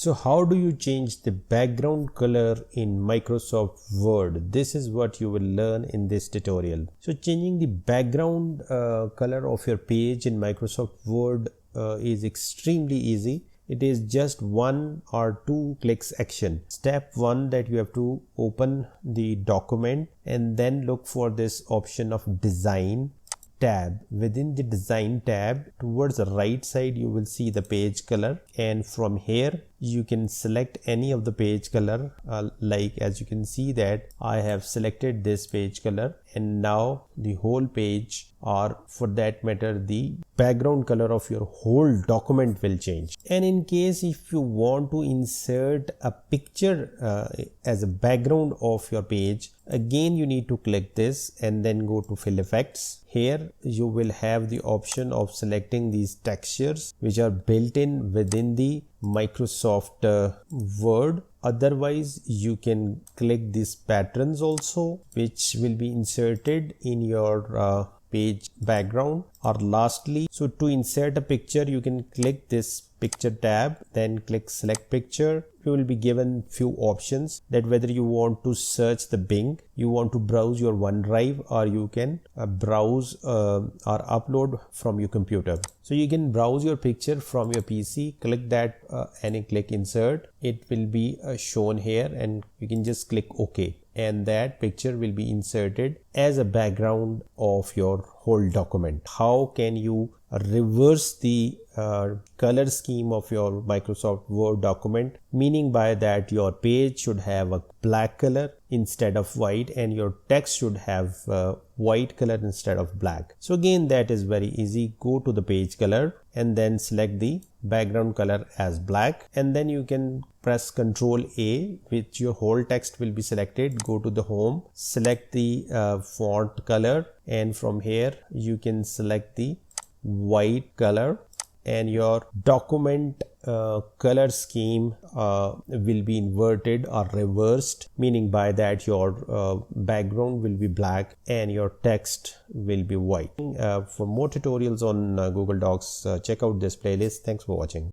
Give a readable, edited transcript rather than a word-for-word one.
So how do you change the background color in Microsoft Word? This is what you will learn in this tutorial. So changing the background color of your page in Microsoft Word is extremely easy. It is just 1 or 2 clicks action. Step 1, that you have to open the document and then look for this option of design tab. Within the design tab, towards the right side, you will see the page color, and from here you can select any of the page color. Like as you can see that I have selected this page color, and now the whole page, or for that matter the background color of your whole document will change. And in case if you want to insert a picture as a background of your page, again you need to click this and then go to fill effects. Here you will have the option of selecting these textures which are built in within the Microsoft Word. Otherwise you can click these patterns also, which will be inserted in your page background. Or lastly, so to insert a picture, you can click this picture tab, then click select picture. You will be given few options, that whether you want to search the Bing, you want to browse your OneDrive, or you can browse or upload from your computer. So you can browse your picture from your PC, click that and click insert. It will be shown here, and you can just click OK, and that picture will be inserted as a background of your whole document. How can you reverse the color scheme of your Microsoft Word document? Meaning by that your page should have a black color instead of white, and your text should have white color instead of black. So again, that is very easy. Go to the page color and then select the background color as black, and then you can press Ctrl A, which your whole text will be selected. Go to the home, select the font color, and from here you can select the white color, and your document color scheme will be inverted or reversed, meaning by that your background will be black and your text will be white. For more tutorials on Google Docs, check out this playlist. Thanks for watching.